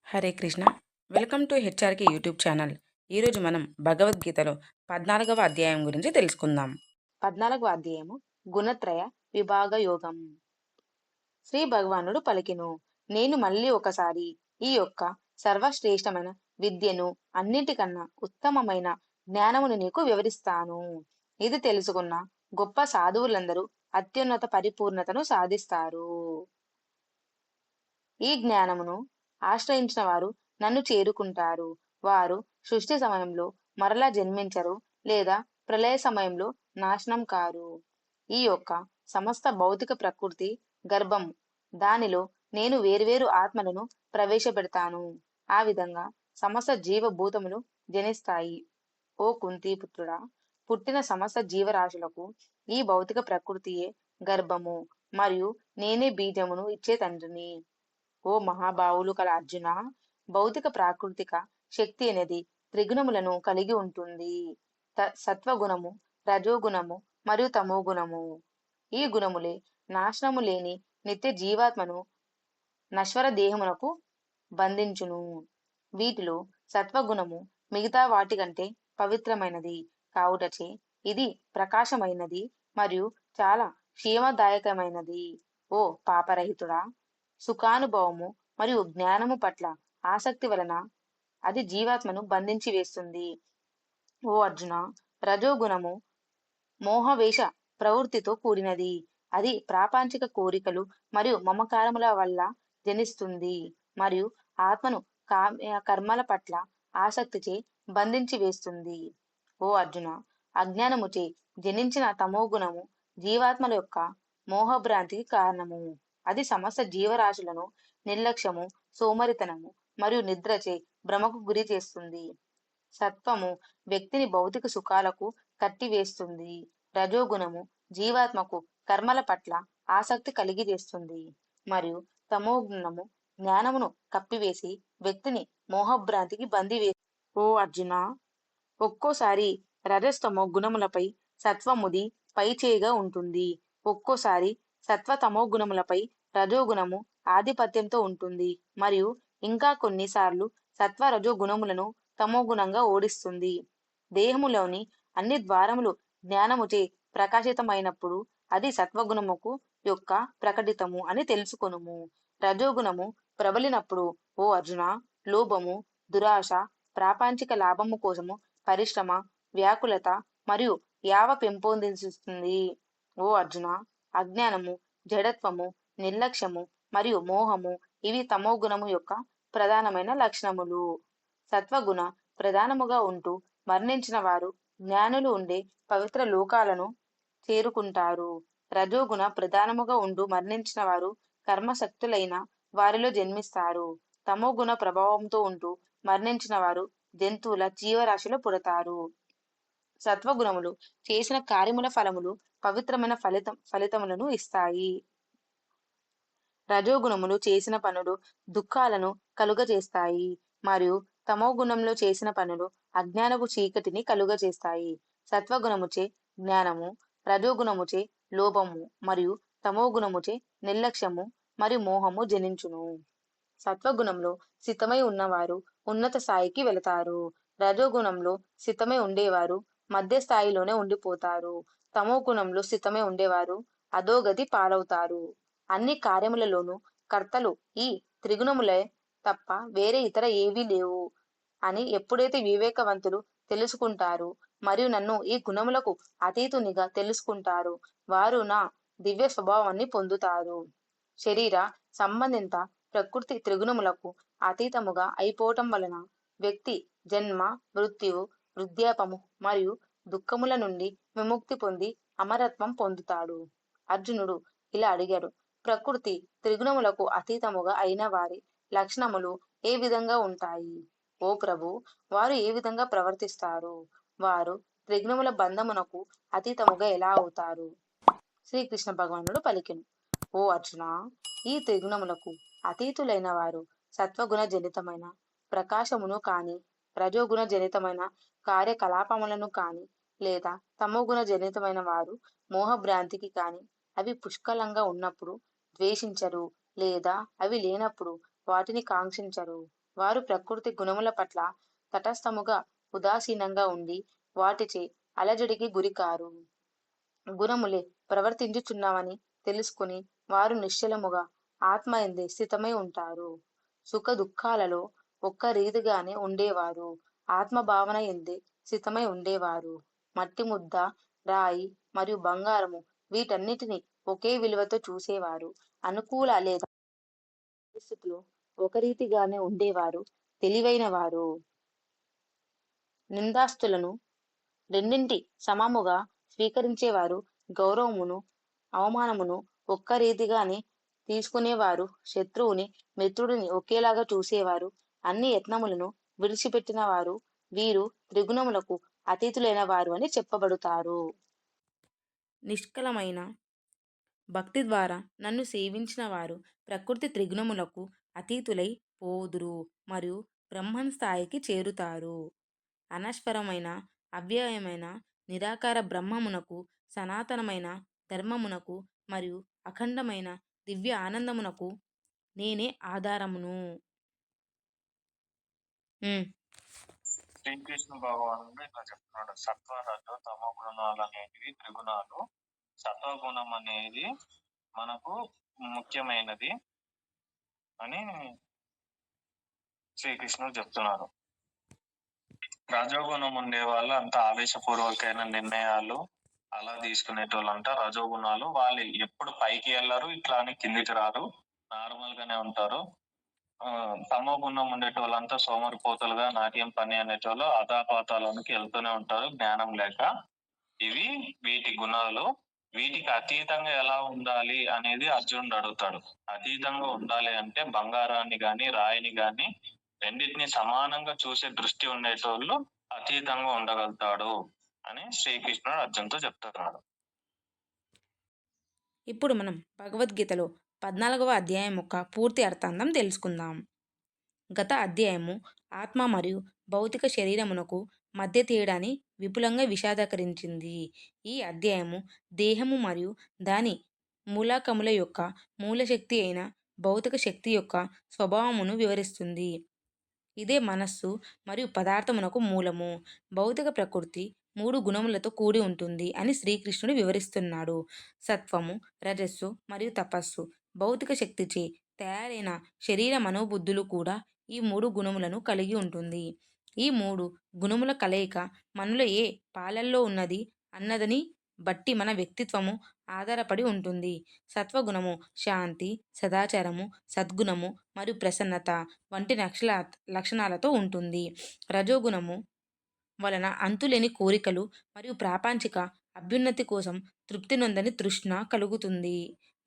Hare Krishna. Welcome to HRK YouTube channel. ఈరోజు మనం భగవద్గీతలో 14వ అధ్యాయం గురించి తెలుసుకుందాం. 14వ అధ్యాయము గుణత్రయ విభాగ యోగం. శ్రీ భగవానుడు పలికెను, నేను మళ్ళీ ఒకసారి ఈ యొక్క సర్వశ్రేష్టమైన విద్యను, అన్నిటికన్నా ఉత్తమమైన జ్ఞానమును నీకు వివరిస్తాను. ఇది తెలుసుకున్న గొప్ప సాధువులందరూ అత్యున్నత పరిపూర్ణతను సాధిస్తారు. ఈ జ్ఞానమును ఆశ్రయించిన వారు నన్ను చేరుకుంటారు. వారు సృష్టి సమయంలో మరలా జన్మించరు లేదా ప్రళయ సమయంలో నాశనం కారు. ఈ యొక్క సమస్త భౌతిక ప్రకృతి గర్భము. దానిలో నేను వేర్వేరు ఆత్మలను ప్రవేశపెడతాను. ఆ విధంగా సమస్త జీవభూతములు జనిస్తాయి. ఓ కుంతీపుత్రుడా, పుట్టిన సమస్త జీవరాశులకు ఈ భౌతిక ప్రకృతియే గర్భము మరియు నేనే బీజమును ఇచ్చే తండ్రిని. ఓ మహాబావులు కల అర్జున, భౌతిక ప్రాకృతిక శక్తి అనేది త్రిగుణములను కలిగి ఉంటుంది. సత్వగుణము, రజోగుణము మరియు తమోగుణము. ఈ గుణములే నాశనము లేని నిత్య జీవాత్మను నశ్వర దేహమునకు బంధించును. వీటిలో సత్వగుణము మిగతా వాటి కంటే పవిత్రమైనది కావుటచే ఇది ప్రకాశమైనది మరియు చాలా క్షేమదాయకమైనది. ఓ పాపరహితుడా, సుఖానుభవము మరియు జ్ఞానము పట్ల ఆసక్తి వలన అది జీవాత్మను బంధించి వేస్తుంది. ఓ అర్జున, రజోగుణము మోహవేష ప్రవృత్తితో కూడినది. అది ప్రాపంచిక కోరికలు మరియు మమకారముల వల్ల జనిస్తుంది మరియు ఆత్మను కర్మల పట్ల ఆసక్తిచే బంధించి వేస్తుంది. ఓ అర్జున, అజ్ఞానముచే జనించిన తమోగుణము జీవాత్మల యొక్క మోహభ్రాంతికి కారణము. అది సమస్త జీవరాశులను నిర్లక్ష్యము, సోమరితనము మరియు నిద్రచే భ్రమకు గురి చేస్తుంది. సత్వము వ్యక్తిని భౌతిక సుఖాలకు కట్టివేస్తుంది. రజోగుణము జీవాత్మకు కర్మల పట్ల ఆసక్తి కలిగి చేస్తుంది మరియు తమోగుణము జ్ఞానమును కప్పివేసి వ్యక్తిని మోహభ్రాంతికి బందివే. ఓ అర్జున, ఒక్కోసారి రజస్తమో గుణములపై సత్వముది పైచేయిగా ఉంటుంది. ఒక్కోసారి సత్వతమో గుణములపై రజోగుణము ఆధిపత్యంతో ఉంటుంది మరియు ఇంకా కొన్నిసార్లు సత్వ రజో గుణములను తమోగుణంగా ఓడిస్తుంది. దేహములోని అన్ని ద్వారములు జ్ఞానముచే ప్రకాశితమైనప్పుడు అది సత్వగుణముకు యొక్క ప్రకటితము అని తెలుసుకొనుము. రజోగుణము ప్రబలినప్పుడు ఓ అర్జున, లోభము, దురాశ, ప్రాపంచిక లాభము కోసము పరిశ్రమ, వ్యాకులత మరియు యావ పెంపొందిస్తుంది. ఓ అర్జున, అజ్ఞానము, జడత్వము, నిర్లక్ష్యము మరియు మోహము ఇవి తమోగుణము యొక్క ప్రధానమైన లక్షణములు. సత్వగుణ ప్రధానముగా ఉంటూ మరణించిన వారు జ్ఞానులు ఉండే పవిత్ర లోకాలను చేరుకుంటారు. రజోగుణ ప్రధానముగా ఉంటూ మరణించిన వారు కర్మశక్తులైన వారిలో జన్మిస్తారు. తమోగుణ ప్రభావంతో ఉంటూ మరణించిన వారు జంతువుల జీవరాశిలో పుడతారు. సత్వగుణములు చేసిన కార్యముల ఫలములు పవిత్రమైన ఫలితములను ఇస్తాయి. రజోగుణములు చేసిన పనులు దుఃఖాలను కలుగజేస్తాయి మరియు తమోగుణంలో చేసిన పనులు అజ్ఞానపు చీకటిని కలుగజేస్తాయి. సత్వగుణముచే జ్ఞానము, రజోగుణముచే లోభము మరియు తమోగుణముచే నిర్లక్ష్యము మరియు మోహము జనించును. సత్వగుణంలో స్థితమై ఉన్నవారు ఉన్నత స్థాయికి వెళతారు. రజోగుణంలో స్థితమై ఉండేవారు మధ్య స్థాయిలోనే ఉండిపోతారు. తమో గుణంలో స్థితమై ఉండేవారు అధోగతి పాలవుతారు. అన్ని కార్యములలోనూ కర్తలు ఈ త్రిగుణములే తప్ప వేరే ఇతర ఏవీ లేవు అని ఎప్పుడైతే వివేకవంతులు తెలుసుకుంటారు మరియు నన్ను ఈ గుణములకు అతీతునిగా తెలుసుకుంటారు, వారు నా దివ్య స్వభావాన్ని పొందుతారు. శరీర సంబంధిత ప్రకృతి త్రిగుణములకు అతీతముగా అయిపోవటం వలన వ్యక్తి జన్మ, మృత్యువు, వృద్ధాపము మరియు దుఃఖముల నుండి విముక్తి పొంది అమరత్వం పొందుతాడు. అర్జునుడు ఇలా అడిగాడు, ప్రకృతి త్రిగుణములకు అతీతముగా అయిన వారి లక్షణములు ఏ విధంగా ఉంటాయి? ఓ ప్రభు, వారు ఏ విధంగా ప్రవర్తిస్తారు? వారు త్రిగుణముల బంధమునకు అతీతముగా ఎలా అవుతారు? శ్రీకృష్ణ భగవానుడు పలికెను, ఓ అర్జున, ఈ త్రిగుణములకు అతీతులైన వారు సత్వగుణ జనితమైన ప్రకాశమును కాని, రజోగుణ జనితమైన కార్యకలాపములను కాని, లేదా తమోగుణ జనితమైన వారు మోహభ్రాంతికి కాని, అవి పుష్కలంగా ఉన్నప్పుడు ద్వేషించరు లేదా అవి లేనప్పుడు వాటిని కాంక్షించరు. వారు ప్రకృతి గుణముల పట్ల తటస్థముగా ఉదాసీనంగా ఉండి వాటిచే అలజడికి గురికారు. గుణములే ప్రవర్తించుచున్నామని తెలుసుకుని వారు నిశ్చలముగా ఆత్మయందే స్థితమై ఉంటారు. సుఖ దుఃఖాలలో ఒక్క రీతిగానే ఉండేవారు ఆత్మభావన ఎందే స్థితమై ఉండేవారు. మట్టి ముద్ద, రాయి మరియు బంగారము వీటన్నిటిని ఒకే విలువతో చూసేవారు. అనుకూల లేదా పరిస్థితులు ఒక రీతిగానే ఉండేవారు తెలివైన వారు. నిందాస్తులను రెండింటి సమముగా స్వీకరించేవారు. గౌరవమును, అవమానమును ఒక్క రీతిగానే తీసుకునేవారు. శత్రువుని, మిత్రుడిని ఒకేలాగా చూసేవారు. అన్ని యత్నములను విడిచిపెట్టిన వారు. వీరు త్రిగుణములకు అతీతులైన వారు అని చెప్పబడుతారు. నిష్కలమైన భక్తి ద్వారా నన్ను సేవించిన వారు ప్రకృతి త్రిగుణములకు అతీతులై పోదురు మరియు బ్రహ్మన్ స్థాయికి చేరుతారు. అనశ్వరమైన, అవ్యయమైన, నిరాకార బ్రహ్మమునకు, సనాతనమైన ధర్మమునకు మరియు అఖండమైన దివ్య ఆనందమునకు నేనే ఆధారమును. శ్రీకృష్ణ భగవానుడు ఇట్లా చెప్తున్నాడు, సత్వ రజో తమో గుణాలు అనేటివి త్రిగుణాలు. సత్వగుణం అనేది మనకు ముఖ్యమైనది అని శ్రీకృష్ణుడు చెప్తున్నారు. రజోగుణం ఉండే వాళ్ళు అంత ఆవేశపూర్వకమైన నిర్ణయాలు అలా తీసుకునేటోళ్ళంట. రజోగుణాలు వాళ్ళు ఎప్పుడు పైకి వెళ్ళరు, ఇట్లా అని కిందికి రారు, నార్మల్ గానే ఉంటారు. తమో గుణం ఉండేటోళ్ళంతా సోమరిపోతులుగా నాకేం పని అనేటోళ్ళు అధాపాతాలోనికి వెళ్తూనే ఉంటారు జ్ఞానం లేక. ఇవి వీటి గుణాలు. వీటికి అతీతంగా ఎలా ఉండాలి అనేది అర్జునుడు అడుగుతాడు. అతీతంగా ఉండాలి అంటే బంగారాన్ని గాని రాయిని గాని రెండింటిని సమానంగా చూసే దృష్టి ఉండేటోళ్ళు అతీతంగా ఉండగలుగుతాడు అని శ్రీకృష్ణుడు అర్జున్తో చెప్తున్నాడు. ఇప్పుడు మనం భగవద్గీతలో 14వ అధ్యాయం యొక్క పూర్తి అర్థాంతం తెలుసుకుందాం. గత అధ్యాయము ఆత్మ మరియు భౌతిక శరీరమునకు మధ్య తేడాని విపులంగా విషాదకరించింది. ఈ అధ్యాయము దేహము మరియు దాని మూలకముల యొక్క మూలశక్తి అయిన భౌతిక శక్తి యొక్క స్వభావమును వివరిస్తుంది. ఇదే మనస్సు మరియు పదార్థమునకు మూలము. భౌతిక ప్రకృతి 3 గుణములతో కూడి ఉంటుంది అని శ్రీకృష్ణుడు వివరిస్తున్నాడు. సత్వము, రజస్సు మరియు తపస్సు. భౌతిక శక్తిచే తయారైన శరీర మనోబుద్ధులు కూడా ఈ 3 గుణములను కలిగి ఉంటుంది. ఈ 3 గుణముల కలయిక మనలో ఏ పాలల్లో ఉన్నది అన్నదని బట్టి మన వ్యక్తిత్వము ఆధారపడి ఉంటుంది. సత్వగుణము శాంతి, సదాచారము, సద్గుణము మరియు ప్రసన్నత వంటి లక్షణాలతో ఉంటుంది. రజోగుణము వలన అంతులేని కోరికలు మరియు ప్రాపంచిక అభ్యున్నతి కోసం తృప్తి నొందని తృష్ణ కలుగుతుంది.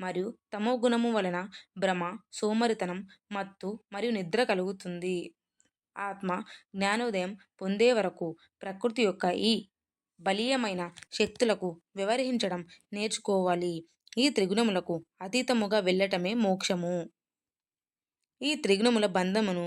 మరియు తమో గుణము వలన భ్రమ, సోమరితనం, మత్తు మరియు నిద్ర కలుగుతుంది. ఆత్మ జ్ఞానోదయం పొందే వరకు ప్రకృతి యొక్క ఈ బలీయమైన శక్తులకు వ్యవహరించడం నేర్చుకోవాలి. ఈ త్రిగుణములకు అతీతముగా వెళ్ళటమే మోక్షము. ఈ త్రిగుణముల బంధమును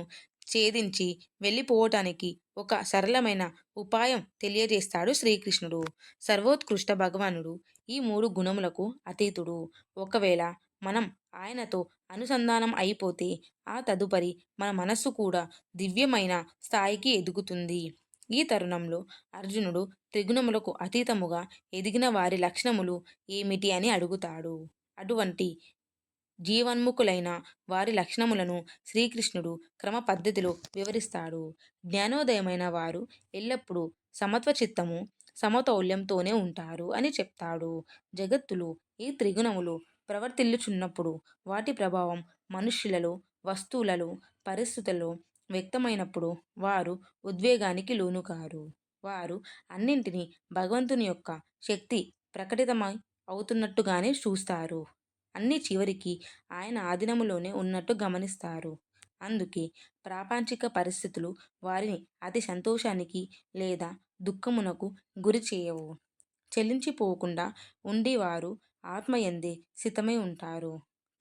ఛేదించి వెళ్ళిపోవటానికి ఒక సరళమైన ఉపాయం తెలియజేస్తాడు శ్రీకృష్ణుడు. సర్వోత్కృష్ట భగవానుడు ఈ 3 గుణములకు అతీతుడు. ఒకవేళ మనం ఆయనతో అనుసంధానం అయిపోతే ఆ తదుపరి మన మనస్సు కూడా దివ్యమైన స్థాయికి ఎదుగుతుంది. ఈ తరుణంలో అర్జునుడు త్రిగుణములకు అతీతముగా ఎదిగిన వారి లక్షణములు ఏమిటి అని అడుగుతాడు. అటువంటి జీవన్ముఖులైన వారి లక్షణములను శ్రీకృష్ణుడు క్రమ పద్ధతిలో వివరిస్తాడు. జ్ఞానోదయమైన వారు ఎల్లప్పుడూ సమత్వ చిత్తము, సమతౌల్యంతోనే ఉంటారు అని చెప్తాడు. జగత్తులో ఈ త్రిగుణములు ప్రవర్తిల్లుచున్నప్పుడు వాటి ప్రభావం మనుష్యులలో, వస్తువులలో, పరిస్థితులలో వ్యక్తమైనప్పుడు వారు ఉద్వేగానికి లోనుకారు. వారు అన్నింటినీ భగవంతుని యొక్క శక్తి ప్రకటితమై అవుతున్నట్టుగానే చూస్తారు. అన్నీ చివరికి ఆయన ఆధీనములోనే ఉన్నట్టు గమనిస్తారు. అందుకే ప్రాపంచిక పరిస్థితులు వారిని అతి సంతోషానికి లేదా దుఃఖమునకు గురి చేయవు. చెల్లించిపోకుండా ఉండేవారు ఆత్మయందే స్థితమై ఉంటారు.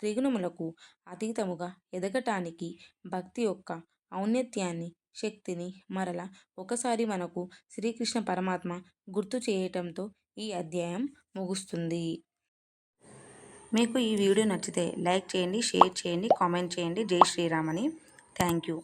త్రిగుణములకు అతీతముగా ఎదగటానికి భక్తి యొక్క ఔన్నత్యాన్ని, శక్తిని మరల ఒకసారి మనకు శ్రీకృష్ణ పరమాత్మ గుర్తు చేయటంతో ఈ అధ్యాయం ముగుస్తుంది. మీకు ఈ వీడియో నచ్చితే లైక్ చేయండి, షేర్ చేయండి, కామెంట్ చేయండి. జై శ్రీరామ్ అని. Thank you.